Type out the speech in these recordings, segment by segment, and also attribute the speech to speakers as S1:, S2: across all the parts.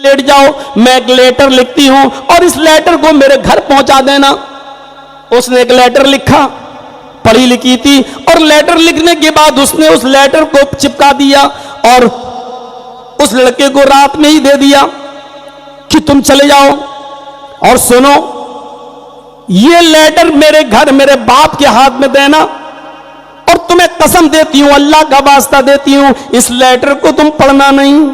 S1: Late जाओ, मैं एक लेटर लिखती हूं और इस लेटर को मेरे घर पहुंचा देना। उसने एक लेटर लिखा, पढ़ी लिखी थी, और लेटर लिखने के बाद उसने उस लेटर को चिपका दिया और उस लड़के को रात में ही दे दिया कि तुम चले जाओ और सुनो, ये लेटर मेरे घर मेरे बाप के हाथ में देना, और तुम्हें कसम देती हूं, अल्लाह का वास्ता देती हूं, इस लेटर को तुम पढ़ना नहीं।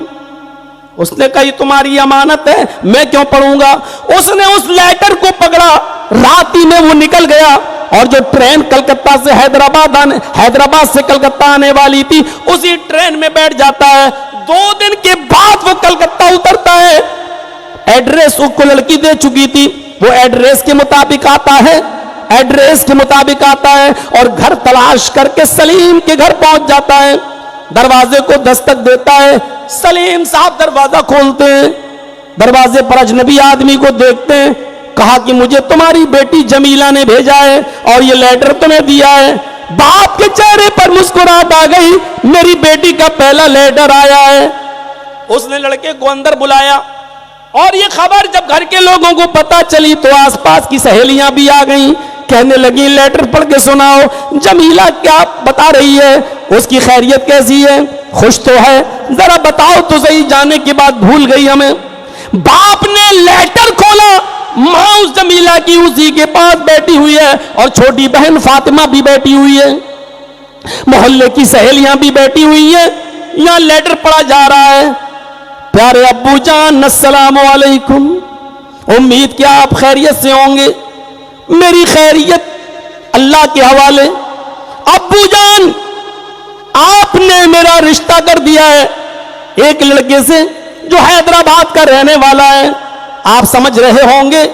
S1: उसने कहा ये तुम्हारी अमानत है, मैं क्यों पढ़ूंगा। उसने उस लेटर को पकड़ा, रात ही में वो निकल गया, और जो ट्रेन कलकत्ता से हैदराबाद से कलकत्ता आने वाली थी, उसी ट्रेन में बैठ जाता है। 2 दिन के बाद वो कलकत्ता उतरता है। एड्रेस उसको लड़की दे चुकी थी, वो एड्रेस के मुताबिक आता है, और घर तलाश करके सलीम के घर पहुंच जाता है। दरवाजे को दस्तक देता है, सलीम साहब दरवाजा खोलते हैं। दरवाजे पर अजनबी आदमी को देखते हैं। कहा कि मुझे तुम्हारी बेटी जमीला ने भेजा है और ये लेटर तुम्हें दिया है। बाप के चेहरे पर मुस्कुराहट आ गई, मेरी बेटी का पहला लेटर आया है। उसने लड़के को अंदर बुलाया, और ये खबर जब घर के लोगों को पता चली तो आसपास की सहेलियां भी आ गईं, कहने लगी लेटर पढ़ के सुनाओ, जमीला क्या बता रही है, उसकी खैरियत कैसी है, खुश तो है, जरा बताओ तो सही। जाने के बाद भूल गई हमें। बाप ने लेटर खोला, मां उस जमीला की उसी के पास बैठी हुई है, और छोटी बहन फातिमा भी बैठी हुई है, मोहल्ले की सहेलियां भी बैठी हुई है। यहां लेटर पढ़ा जा रहा है, प्यारे अब्बू जान अस्सलामु अलैकुम, उम्मीद क्या आप खैरियत से होंगे। मेरी खैरियत अल्लाह के हवाले। अब्बू जान, आपने मेरा रिश्ता कर दिया है एक लड़के से जो हैदराबाद का रहने वाला है। आप समझ रहे होंगे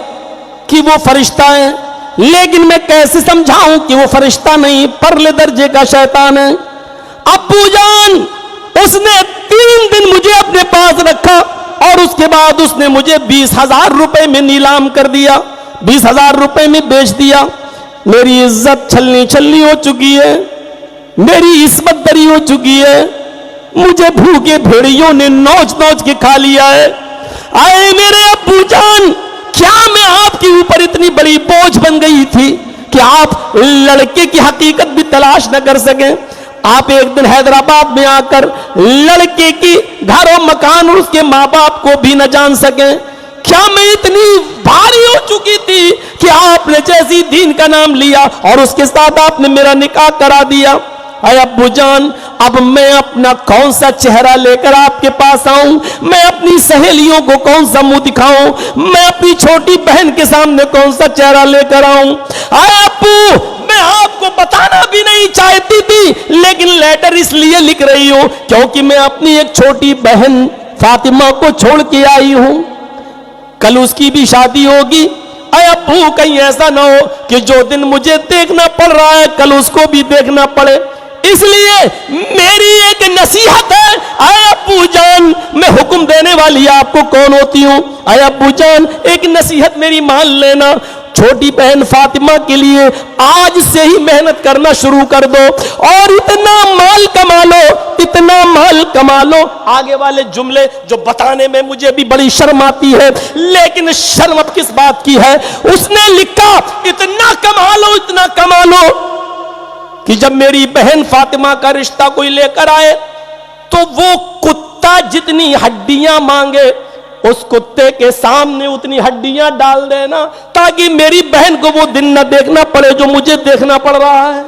S1: कि वो फरिश्ता है, लेकिन मैं कैसे समझाऊं कि वो फरिश्ता नहीं, परले दर्जे का शैतान है। अब्बू जान, उसने 3 दिन मुझे अपने पास रखा, और उसके बाद उसने मुझे 20,000 रुपए में नीलाम कर दिया, 20,000 रुपए में बेच दिया। मेरी इज्जत छलनी छलनी हो चुकी है, मेरी इस्मत दरी हो चुकी है, मुझे भूखे भेड़ियों ने नोच नोच के खा लिया है। आए मेरे अब्बू जान, क्या मैं आपके ऊपर इतनी बड़ी बोझ बन गई थी कि आप लड़के की हकीकत भी तलाश न कर सके। आप एक दिन हैदराबाद में आकर लड़के की घर और मकान और उसके माँ बाप को भी न जान सके। क्या मैं इतनी भारी हो चुकी थी कि आपने जैसी दीन का नाम लिया और उसके साथ आपने मेरा निकाह करा दिया। अरे अब्बू जान, अब मैं अपना कौन सा चेहरा लेकर आपके पास आऊं, मैं अपनी सहेलियों को कौन सा मुंह दिखाऊं, मैं अपनी छोटी बहन के सामने कौन सा चेहरा लेकर आऊं। अरे अब्बू, मैं आपको बताना भी नहीं चाहती थी, लेकिन लेटर इसलिए लिख रही हूं क्योंकि मैं अपनी एक छोटी बहन फातिमा को छोड़ के आई हूं, कल उसकी भी शादी होगी। अरे अब्बू, कहीं ऐसा ना हो कि जो दिन मुझे देखना पड़ रहा है कल उसको भी देखना पड़े, इसलिए मेरी एक नसीहत है। अरे अब्बू जान, मैं हुक्म देने वाली आपको कौन होती हूं। अरे अब्बू जान, एक नसीहत मेरी मान लेना, छोटी बहन फातिमा के लिए आज से ही मेहनत करना शुरू कर दो और इतना माल कमा लो, इतना माल कमा लो। आगे वाले जुमले जो बताने में मुझे भी बड़ी शर्म आती है, लेकिन शर्म अब किस बात की है। उसने लिखा, इतना कमा लो, इतना कमा लो कि जब मेरी बहन फातिमा का रिश्ता कोई लेकर आए तो वो कुत्ता जितनी हड्डियां मांगे उस कुत्ते के सामने उतनी हड्डियां डाल देना, ताकि मेरी बहन को वो दिन न देखना पड़े जो मुझे देखना पड़ रहा है।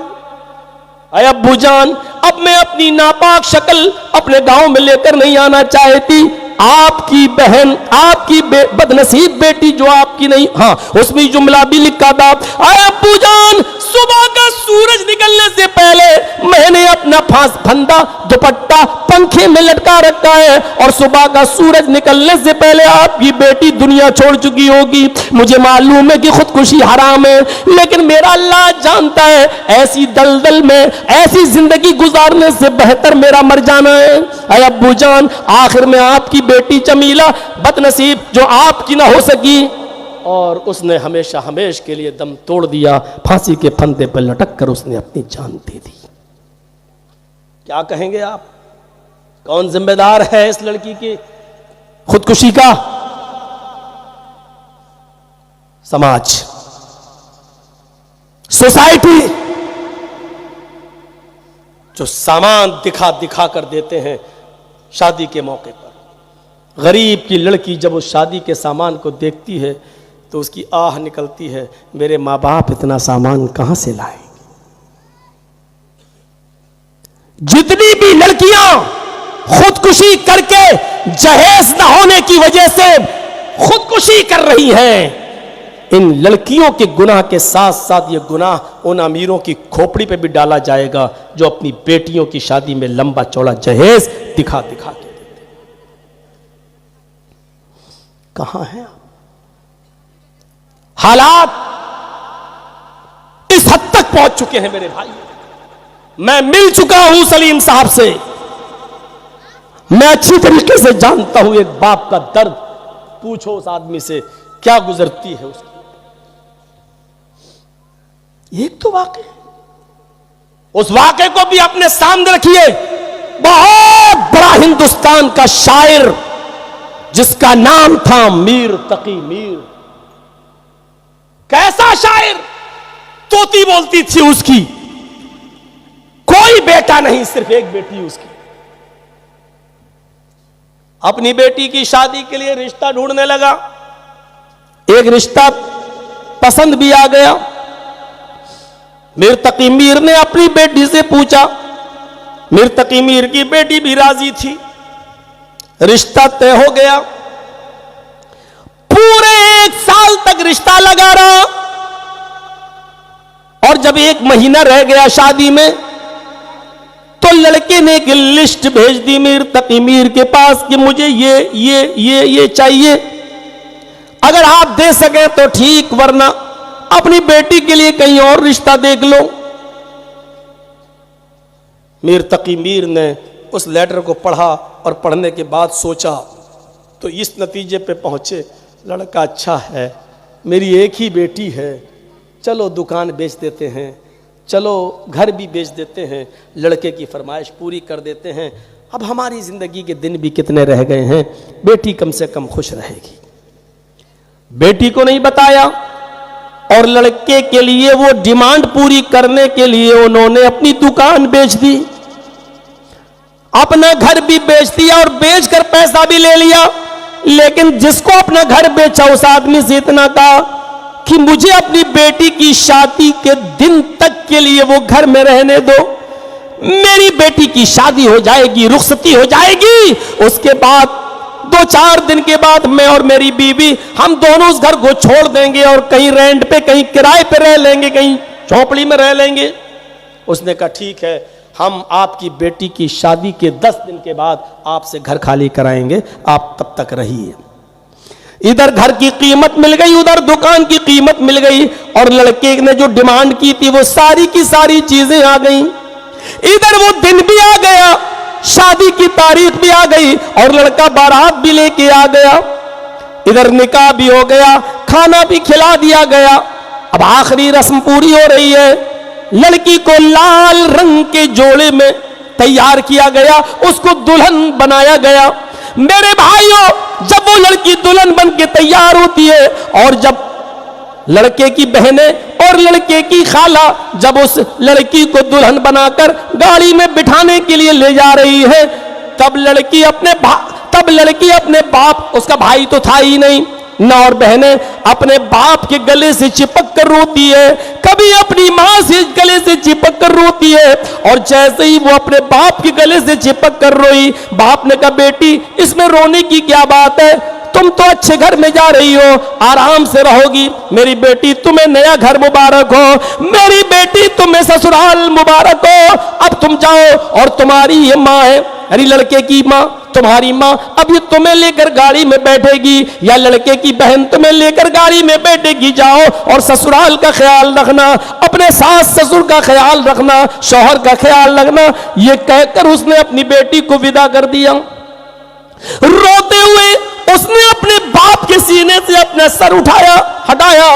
S1: अरे अब्बू जान, अब मैं अपनी नापाक शक्ल अपने गांव में लेकर नहीं आना चाहती। आपकी बहन, आपकी बदनसीब बेटी जो आपकी नहीं, हाँ उसमें जुमला भी लिखा था। अरे अब्बू जान, सुबह का सूरज निकलने से पहले मैंने अपना फंदा दुपट्टा पंखे में लटका रखा है और सुबह का सूरज निकलने से पहले आपकी बेटी दुनिया छोड़ चुकी होगी। मुझे मालूम है कि खुदकुशी हराम है, लेकिन मेरा अल्लाह जानता है ऐसी दलदल में ऐसी जिंदगी गुजारने से बेहतर मेरा मर जाना है। अरे अब्बू जान, आखिर में आपकी बेटी जमीला बदनसीब जो आपकी ना हो सकी और उसने हमेशा हमेश के लिए दम तोड़ दिया, फांसी के फंदे पर लटक कर उसने अपनी जान दे दी। क्या कहेंगे आप, कौन जिम्मेदार है इस लड़की की? खुदकुशी का समाज, सोसाइटी जो सामान दिखा दिखा कर देते हैं शादी के मौके पर। गरीब की लड़की जब उस शादी के सामान को देखती है तो उसकी आह निकलती है, मेरे माँ बाप इतना सामान कहां से लाएंगे। जितनी भी लड़कियां खुदकुशी करके जहेज न होने की वजह से खुदकुशी कर रही हैं, इन लड़कियों के गुनाह के साथ साथ ये गुनाह उन अमीरों की खोपड़ी पे भी डाला जाएगा जो अपनी बेटियों की शादी में लंबा चौड़ा जहेज दिखा दिखा के देते। कहां है आप? हालात इस हद तक पहुंच चुके हैं मेरे भाई। मैं मिल चुका हूं सलीम साहब से, मैं अच्छी तरीके से जानता हूं एक बाप का दर्द। पूछो उस आदमी से क्या गुजरती है उसकी। एक तो वाकई, उस वाकई को भी अपने सामने रखिए। बहुत बड़ा हिंदुस्तान का शायर जिसका नाम था मीर तकी मीर। कैसा शायर, तोती बोलती थी उसकी, कोई बेटा नहीं, सिर्फ एक बेटी उसकी। अपनी बेटी की शादी के लिए रिश्ता ढूंढने लगा, एक रिश्ता पसंद भी आ गया। मीर तकी मीर ने अपनी बेटी से पूछा, मीर तकी मीर की बेटी भी राजी थी, रिश्ता तय हो गया। पूरे 1 साल तक रिश्ता लगा रहा और जब 1 महीना रह गया शादी में तो लड़के ने एक लिस्ट भेज दी मीर तकी मीर के पास कि मुझे ये चाहिए, अगर आप दे सके तो ठीक, वरना अपनी बेटी के लिए कहीं और रिश्ता देख लो। मीर तकी मीर ने उस लेटर को पढ़ा और पढ़ने के बाद सोचा तो इस नतीजे पे पहुंचे, लड़का अच्छा है, मेरी एक ही बेटी है, चलो दुकान बेच देते हैं, चलो घर भी बेच देते हैं, लड़के की फरमाइश पूरी कर देते हैं। अब हमारी जिंदगी के दिन भी कितने रह गए हैं, बेटी कम से कम खुश रहेगी। बेटी को नहीं बताया और लड़के के लिए वो डिमांड पूरी करने के लिए उन्होंने अपनी दुकान बेच दी, अपना घर भी बेच दिया और बेचकर पैसा भी ले लिया। लेकिन जिसको अपना घर बेचा उस आदमी से इतना कहा कि मुझे अपनी बेटी की शादी के दिन तक के लिए वो घर में रहने दो, मेरी बेटी की शादी हो जाएगी, रुखसती हो जाएगी, उसके बाद 2-4 दिन के बाद मैं और मेरी बीवी हम दोनों उस घर को छोड़ देंगे और कहीं रेंट पे, कहीं किराए पे रह लेंगे, कहीं झोपड़ी में रह लेंगे। उसने कहा ठीक है, हम आपकी बेटी की शादी के 10 दिन के बाद आपसे घर खाली कराएंगे, आप तब तक रहिए। इधर घर की कीमत मिल गई, उधर दुकान की कीमत मिल गई और लड़के ने जो डिमांड की थी वो सारी की सारी चीजें आ गई। इधर वो दिन भी आ गया, शादी की तारीख भी आ गई और लड़का बारात भी लेके आ गया। इधर निकाह भी हो गया, खाना भी खिला दिया गया। अब आखिरी रस्म पूरी हो रही है, लड़की को लाल रंग के जोड़े में तैयार किया गया, उसको दुल्हन बनाया गया। मेरे भाइयों, जब वो लड़की दुल्हन बन के तैयार होती है और जब लड़के की बहनें और लड़के की खाला जब उस लड़की को दुल्हन बनाकर गाड़ी में बिठाने के लिए ले जा रही है, तब लड़की अपने बाप, उसका भाई तो था ही नहीं ना, और बहनें अपने बाप के गले से चिपक कर रोती है, कभी अपनी मां से गले से चिपक कर रोती है। और जैसे ही वो अपने बाप के गले से चिपक कर रोई, बाप ने कहा बेटी इसमें रोने की क्या बात है, तुम तो अच्छे घर में जा रही हो, आराम से रहोगी, मेरी बेटी तुम्हें नया घर मुबारक हो, मेरी बेटी तुम्हें ससुराल मुबारक हो, अब तुम जाओ और तुम्हारी ये माँ है, अरे लड़के की माँ, तुम्हारी माँ अब ये तुम्हें लेकर गाड़ी में बैठेगी या लड़के की बहन तुम्हें लेकर गाड़ी में बैठेगी, जाओ और ससुराल का ख्याल रखना, अपने सास ससुर का ख्याल रखना, शौहर का ख्याल रखना। ये कहकर उसने अपनी बेटी को विदा कर दिया। रोते हुए उसने अपने बाप के सीने से अपना सर हटाया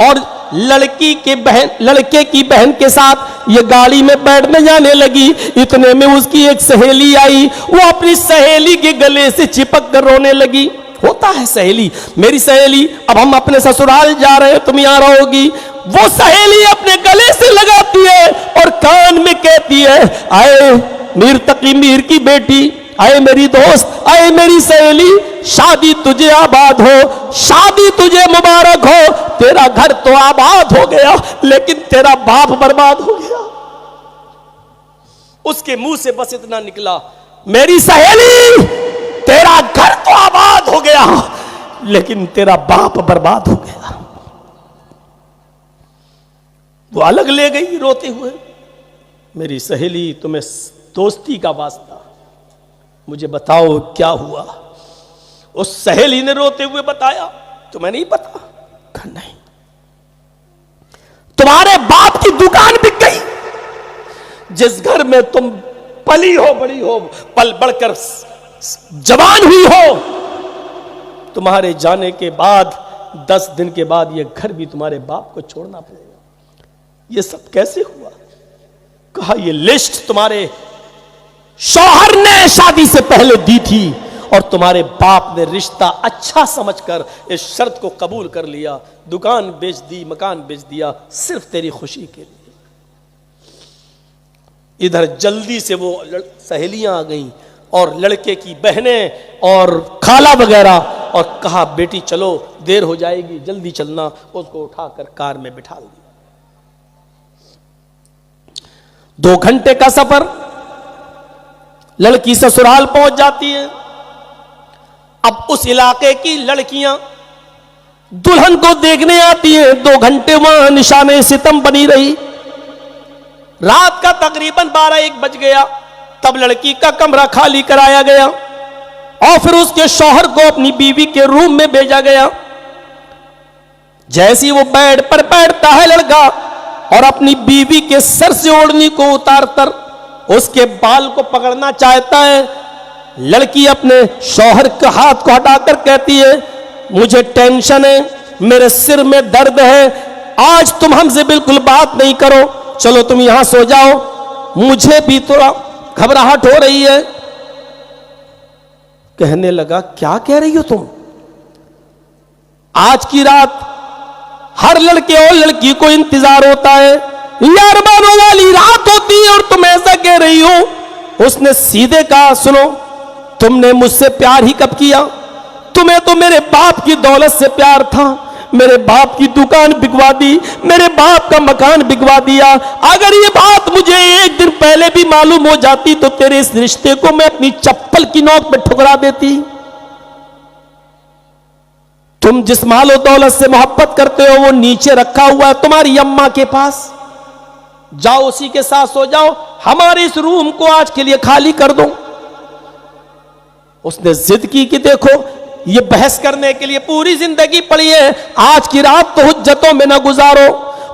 S1: और लड़के की बहन के साथ ये गाड़ी में बैठने जाने लगी। इतने में उसकी एक सहेली आई, वो अपनी सहेली के गले से चिपक कर रोने लगी। होता है सहेली, मेरी सहेली, अब हम अपने ससुराल जा रहे हैं, तुम यहां रहोगी। वो सहेली अपने गले से लगाती है और कान में कहती है, आए मीर तकी मीर की बेटी, आए मेरी दोस्त, आए मेरी सहेली, शादी तुझे आबाद हो, शादी तुझे मुबारक हो। तेरा घर तो आबाद हो गया, लेकिन तेरा बाप बर्बाद हो गया। उसके मुंह से बस इतना निकला, मेरी सहेली, तेरा घर तो आबाद हो गया, लेकिन तेरा बाप बर्बाद हो गया। वो अलग ले गई रोते हुए। मेरी सहेली, तुम्हें दोस्ती का वास्ता, मुझे बताओ क्या हुआ। उस सहेली ने रोते हुए बताया, तुम्हें नहीं पता? कहा नहीं, तुम्हारे बाप की दुकान बिक गई। जिस घर में तुम पली हो, बड़ी हो, पल बढ़कर जवान हुई हो, तुम्हारे जाने के बाद 10 दिन के बाद यह घर भी तुम्हारे बाप को छोड़ना पड़ेगा। यह सब कैसे हुआ? कहा यह लिस्ट तुम्हारे शौहर ने शादी से पहले दी थी और तुम्हारे बाप ने रिश्ता अच्छा समझकर इस शर्त को कबूल कर लिया, दुकान बेच दी, मकान बेच दिया, सिर्फ तेरी खुशी के लिए। इधर जल्दी से वो सहेलियां आ गईं और लड़के की बहनें और खाला वगैरह, और कहा बेटी चलो, देर हो जाएगी, जल्दी चलना। उसको उठाकर कार में बिठा दिया। 2 घंटे का सफर, लड़की ससुराल पहुंच जाती है। अब उस इलाके की लड़कियां दुल्हन को देखने आती हैं। 2 घंटे वहां निशाने सितम बनी रही। रात का तकरीबन 12-1 बज गया। तब लड़की का कमरा खाली कराया गया और फिर उसके शौहर को अपनी बीवी के रूम में भेजा गया। जैसे वो बेड पर बैठता है लड़का और अपनी बीवी के सर से ओढ़नी को उतारकर उसके बाल को पकड़ना चाहता है, लड़की अपने शौहर के हाथ को हटाकर कहती है, मुझे टेंशन है, मेरे सिर में दर्द है, आज तुम हमसे बिल्कुल बात नहीं करो, चलो तुम यहां सो जाओ, मुझे भी थोड़ा घबराहट हो रही है। कहने लगा, क्या कह रही हो तुम? आज की रात हर लड़के और लड़की को इंतजार होता है, यारबानों वाली रात होती है और तुम ऐसा कह रही हो। उसने सीधे कहा, सुनो, तुमने मुझसे प्यार ही कब किया? तुम्हें तो मेरे बाप की दौलत से प्यार था, मेरे बाप की दुकान बिकवा दी, मेरे बाप का मकान बिकवा दिया। अगर ये बात मुझे 1 दिन पहले भी मालूम हो जाती तो तेरे इस रिश्ते को मैं अपनी चप्पल की नोक में ठुकरा देती। तुम जिस मालो दौलत से मोहब्बत करते हो वो नीचे रखा हुआ है तुम्हारी अम्मा के पास, जाओ उसी के साथ सो जाओ, हमारे इस रूम को आज के लिए खाली कर दो। उसने जिद की कि देखो, ये बहस करने के लिए पूरी जिंदगी पड़ी है, आज की रात तो हुज्जतों में न गुजारो।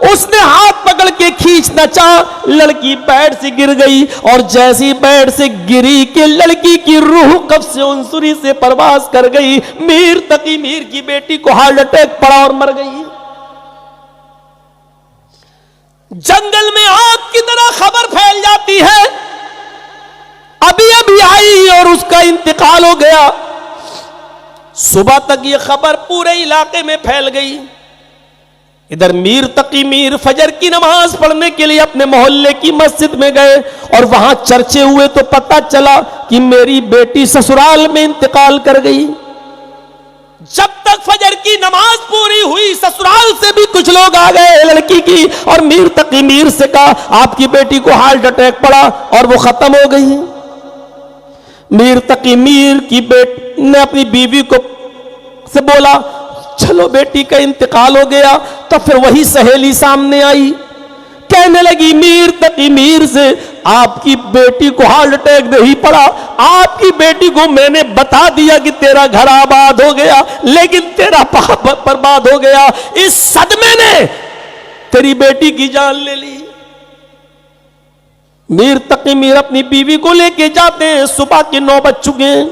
S1: उसने हाथ पकड़ के खींचना चाहा, लड़की बेड से गिर गई और जैसी बेड से गिरी कि लड़की की रूह कब्ज़ से उनसुरी से परवास कर गई। मीर तकी मीर की बेटी को हार्ट अटैक पड़ा और मर गई। जंगल में आग की तरह खबर फैल जाती है, अभी अभी आई और उसका इंतकाल हो गया। सुबह तक यह खबर पूरे इलाके में फैल गई। इधर मीर तकी मीर फजर की नमाज पढ़ने के लिए अपने मोहल्ले की मस्जिद में गए और वहां चर्चे हुए तो पता चला कि मेरी बेटी ससुराल में इंतकाल कर गई। जब तक फजर की नमाज पूरी हुई, ससुराल से भी कुछ लोग आ गए लड़की की और मीर तकी मीर से कहा, आपकी बेटी को हार्ट अटैक पड़ा और वो खत्म हो गई। मीर तकी मीर की बेटी ने अपनी बीवी को से बोला, चलो बेटी का इंतकाल हो गया। तो फिर वही सहेली सामने आई, कहने लगी मीर तकी मीर से, आपकी बेटी को हार्ट अटैक नहीं पड़ा, आपकी बेटी को मैंने बता दिया कि तेरा घर आबाद हो गया, लेकिन तेरा बाप बर्बाद हो गया। इस सदमे ने तेरी बेटी की जान ले ली। मीर तकी मीर अपनी बीवी को लेके जाते हैं। सुबह के 9 बज चुके हैं।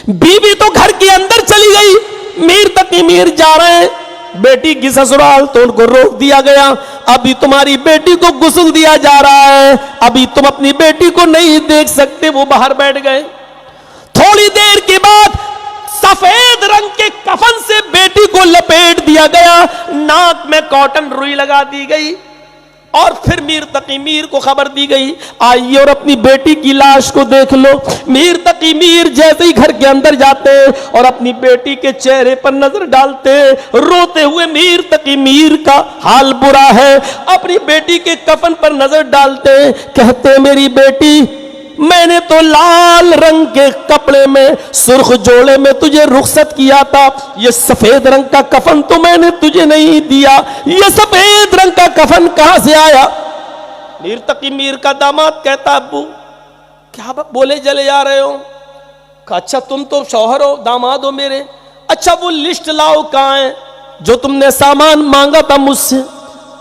S1: बीवी तो घर के अंदर चली गई, मीर तकी मीर जा रहे हैं। बेटी की ससुराल, तो उनको रोक दिया गया। अभी तुम्हारी बेटी को गुस्ल दिया जा रहा है, अभी तुम अपनी बेटी को नहीं देख सकते। वो बाहर बैठ गए। थोड़ी देर के बाद सफेद रंग के कफन से बेटी को लपेट दिया गया, नाक में कॉटन रुई लगा दी गई और फिर मीर तकी मीर को खबर दी गई, आइए और अपनी बेटी की लाश को देख लो। मीर तकी मीर जैसे ही घर के अंदर जाते और अपनी बेटी के चेहरे पर नजर डालते, रोते हुए मीर तकी मीर का हाल बुरा है, अपनी बेटी के कफन पर नजर डालते, कहते मेरी बेटी, मैंने तो लाल रंग के कपड़े में सुर्ख जोड़े में तुझे रुखसत किया था, ये सफेद रंग का कफन तो मैंने तुझे नहीं दिया, ये सफेद रंग का कफन कहां से आया? मीर तकी मीर का दामाद कहता, अब्बू क्या बोले चले जा रहे हो? अच्छा तुम तो शौहर हो, दामाद हो मेरे, अच्छा वो लिस्ट लाओ कहां है जो तुमने सामान मांगा था मुझसे?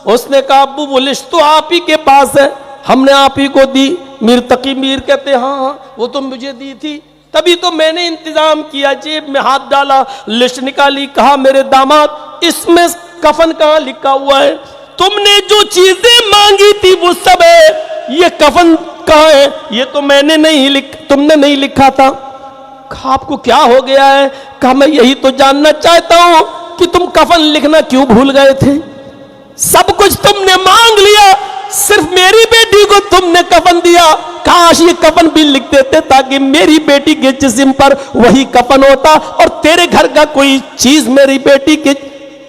S1: उसने कहा अब्बू वो लिस्ट तो आप ही के पास है, हमने आप ही को दी। मीर तकी मीर कहते हाँ हाँ वो तो मुझे दी थी, तभी तो मैंने इंतजाम किया, जेब में हाथ डाला, लिस्ट निकाली, कहा मेरे दामाद इसमें कफन कहाँ लिखा हुआ है? तुमने जो चीजें मांगी थी वो सब है, ये कफन कहाँ है? ये तो मैंने नहीं तुमने नहीं लिखा था। कहा आपको क्या हो गया है? कहा मैं यही तो जानना चाहता हूं कि तुम कफन लिखना क्यों भूल गए थे? सब कुछ तुमने मांग लिया, सिर्फ मेरी बेटी को तुमने कफन दिया। काश ये कफन भी लिख देते ताकि मेरी बेटी के जिस्म पर वही कफन होता और तेरे घर का कोई चीज मेरी बेटी के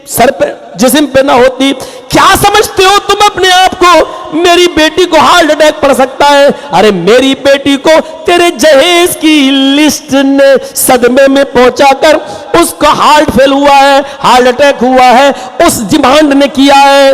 S1: सर पे जिस्म पे ना होती। क्या समझते हो तुम अपने आप को? मेरी बेटी को हार्ट अटैक पड़ सकता है। अरे मेरी बेटी को तेरे जहेज की लिस्ट ने सदमे में पहुंचाकर उसका हार्ट फेल हुआ है, हार्ट अटैक हुआ है, उस डिमांड ने किया है।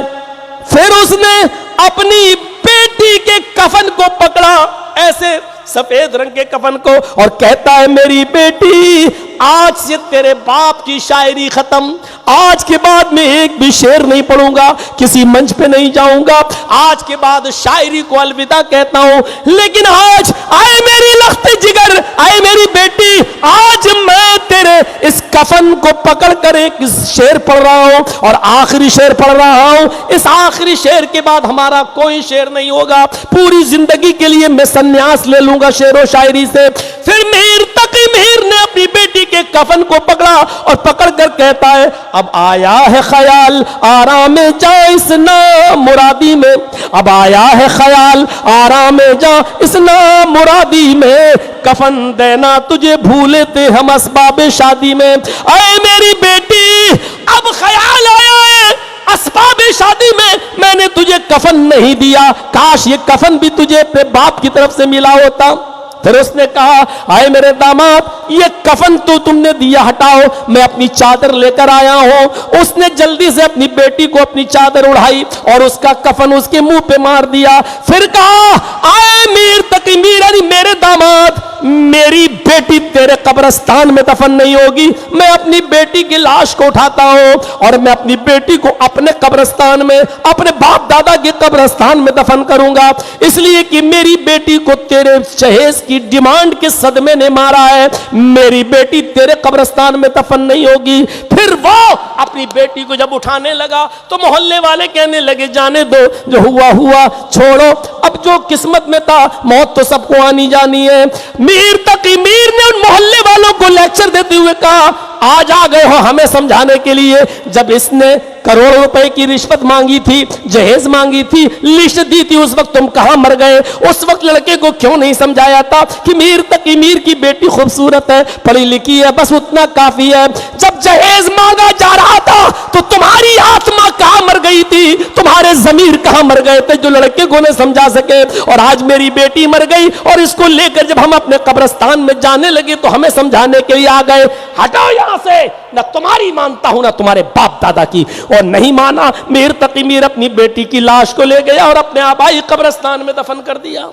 S1: फिर उसने अपनी बेटी के कफन को पकड़ा, ऐसे सफेद रंग के कफन को, और कहता है मेरी बेटी आज से तेरे बाप की शायरी खत्म, आज के बाद मैं एक भी शेर नहीं पढ़ूंगा, किसी मंच पे नहीं जाऊंगा, आज के बाद शायरी को अलविदा कहता हूं। लेकिन आज आए मेरी लख्त जिगर, आए मेरी बेटी, आज मैं तेरे इस कफन को पकड़ कर एक शेर पढ़ रहा हूं और आखिरी शेर पढ़ रहा हूं। इस आखिरी शेर के बाद हमारा कोई शेर नहीं होगा, पूरी जिंदगी के लिए मैं संन्यास ले लूंगा शेरो शायरी से। फिर मीर तकी मीर ने अपनी बेटी के कफन को पकड़ा और पकड़कर कहता है अब आया है ख्याल आराम जा इस ना मुरादी में, अब आया है ख्याल आराम जा इस ना मुरादी में, कफन देना तुझे भूले थे हम असबाब शादी में। आए मेरी बेटी अब ख्याल आया है असबाब शादी में, मैंने तुझे कफन नहीं दिया, काश ये कफन भी तुझे अपने बाप की तरफ से मिला होता। फिर उसने कहा आए मेरे दामाद ये कफन तो तुमने दिया हटाओ, मैं अपनी चादर लेकर आया हूं। उसने जल्दी से अपनी बेटी को अपनी चादर उड़ाई और उसका कफन उसके मुंह पे मार दिया। फिर कहा आए मीर तकी मीर, मेरे दामाद मेरी बेटी तेरे कब्रिस्तान में दफन नहीं होगी, मैं अपनी बेटी की लाश को उठाता हूं और मैं अपनी बेटी को अपने कब्रिस्तान में, अपने बाप दादा के कब्रिस्तान में दफन करूंगा, इसलिए कि मेरी बेटी को तेरे जहेज की डिमांड के सदमे ने मारा है, मेरी बेटी तेरे कब्रिस्तान में दफन नहीं होगी। फिर वो अपनी बेटी को जब उठाने लगा तो मोहल्ले वाले कहने लगे जाने दो, जो हुआ हुआ छोड़ो, अब जो किस्मत में था मौत तो सबको आनी जानी है। मीर तकी मीर ने उन मोहल्ले वालों को लेक्चर देते हुए कहा आज आ गए हो हमें समझाने के लिए, जब इसने करोड़ों रुपए की रिश्वत मांगी थी, जहेज मांगी थी, लिस्ट दी थी, उस वक्त तुम कहां मर गए? उस वक्त लड़के को क्यों नहीं समझाया था कि मीर तकी मीर की बेटी खूबसूरत है, पढ़ी लिखी है, बस उतना काफी है। जब जहेज मांगा जा रहा था तो तुम्हारी आत्मा कहां मर गई थी, तुम्हारे जमीर कहां मर गए थे जो लड़के को नहीं समझा सके? और आज मेरी बेटी मर गई और इसको लेकर जब हम अपने कब्रिस्तान में जाने लगे तो हमें समझाने के लिए आ गए। हटाओ यहां से, न तुम्हारी मानता हूं ना तुम्हारे बाप दादा की। और नहीं माना, मीर तकी मीर अपनी बेटी की लाश को ले गया और अपने आबाई कब्रिस्तान में दफन कर दिया।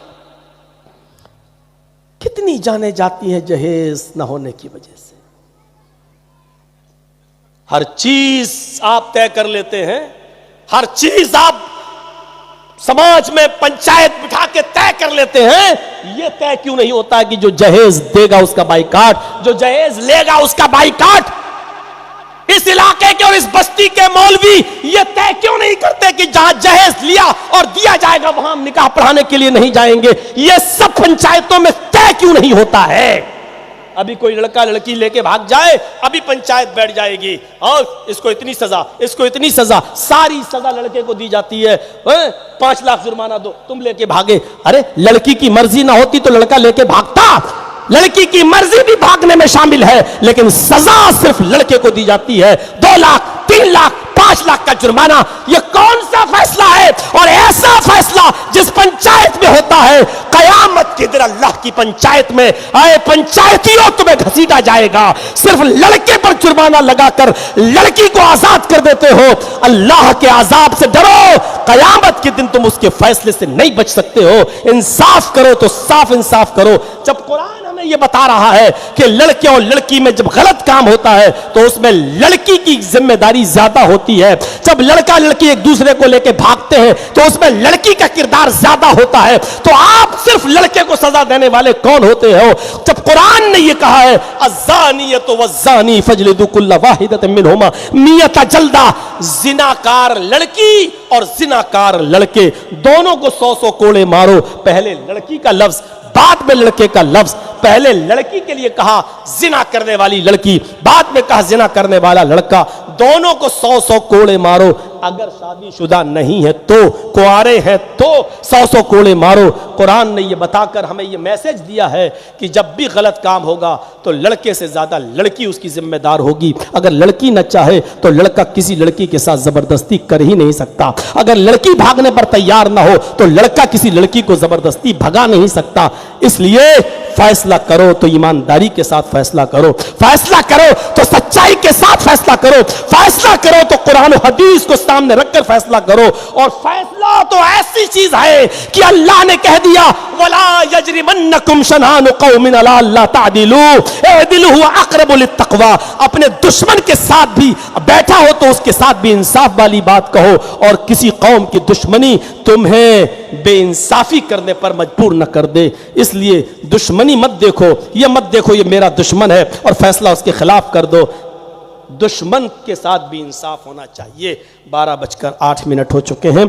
S1: कितनी जाने जाती हैं जहेज न होने की वजह से। हर चीज आप तय कर लेते हैं, हर चीज आप समाज में पंचायत बिठा के तय कर लेते हैं। यह तय क्यों नहीं होता कि जो जहेज देगा उसका बाइकाट, जो जहेज लेगा उसका बाइकाट। इस इलाके के और मगर इस बस्ती के मौलवी ये तय क्यों नहीं करते कि जहां जहेज लिया और दिया जाएगा वहां हम निकाह पढ़ाने के लिए नहीं जाएंगे? ये सब पंचायतों में तय क्यों नहीं होता है? अभी कोई लड़का लड़की लेके भाग जाए, अभी पंचायत बैठ जाएगी और इसको इतनी सजा, इसको इतनी सजा, सारी सजा लड़के को दी जाती है। 5 लाख जुर्माना दो, तुम लेके भागे। अरे लड़की की मर्जी ना होती तो लड़का लेके भागता? लड़की की मर्जी भी भागने में शामिल है, लेकिन सजा सिर्फ लड़के को दी जाती है। 2 लाख, 3 लाख, 5 लाख का जुर्माना, यह कौन सा फैसला है? और ऐसा फैसला जिस पंचायत में होता है, कयामत के दिन अल्लाह की पंचायत में आए पंचायतियों तुम्हें घसीटा जाएगा। सिर्फ लड़के पर जुर्माना लगाकर लड़की को आजाद कर देते हो। अल्लाह के अजाब से डरो, कयामत के दिन तुम उसके फैसले से नहीं बच सकते हो। इंसाफ करो तो साफ इंसाफ करो। जब कुरान हमें यह बता रहा है कि लड़के और लड़की में जब गलत काम होता है तो उसमें लड़की की जिम्मेदारी ज्यादा होती है। जब लड़का लड़की एक दूसरे को लेकर भागते हैं तो उसमें लड़की का किरदार ज्यादा होता है। तो आप सिर्फ लड़के को सजा देने वाले कौन होते हो? जब कुरान ने यह कहा है अज़्ज़ानियतु वज़्ज़ानी फजलिदू कुल्ला वाहिदतिन मिनहुमा मियता जल्दा, जिनाकार लड़की और जिनाकार लड़के दोनों को 100 कोड़े मारो। पहले लड़की का लफ्ज, बाद में लड़के का लफ्ज। पहले लड़की के लिए कहा जिना करने वाली लड़की, बाद में कहा जिना करने वाला लड़का। दोनों को 100 कोड़े मारो। अगर शादीशुदा नहीं है तो, कुआरे हैं तो 100 कोड़े मारो। कुरान ने यह बताकर हमें यह मैसेज दिया है कि जब भी गलत काम होगा तो लड़के से ज्यादा लड़की उसकी जिम्मेदार होगी। अगर लड़की न चाहे तो लड़का किसी लड़की के साथ जबरदस्ती कर ही नहीं सकता। अगर लड़की भागने पर तैयार ना हो तो लड़का किसी लड़की को जबरदस्ती भगा नहीं सकता। इसलिए फैसला करो तो ईमानदारी के साथ फैसला करो, फैसला करो तो सच्चाई के साथ फैसला करो, फैसला करो तो कुरान और हदीस को सामने रखकर फैसला करो। और फैसला तो ऐसी चीज है कि अल्लाह ने कह दिया वला यजरिमन्नकुम शनानु कौमिन अला अल्ला तादिलू इदिलू हुवा अक़रबु लित्तक़वा। अपने दुश्मन के साथ भी बैठा हो तो उसके साथ भी इंसाफ वाली बात कहो, और किसी कौम की दुश्मनी तुम्हें बेइंसाफी करने पर मजबूर न कर दे। इसलिए दुश्मनी मत देखो, ये मत देखो ये मेरा दुश्मन है और फैसला उसके खिलाफ कर दो। दुश्मन के साथ भी इंसाफ होना चाहिए। 12:08 हो चुके हैं।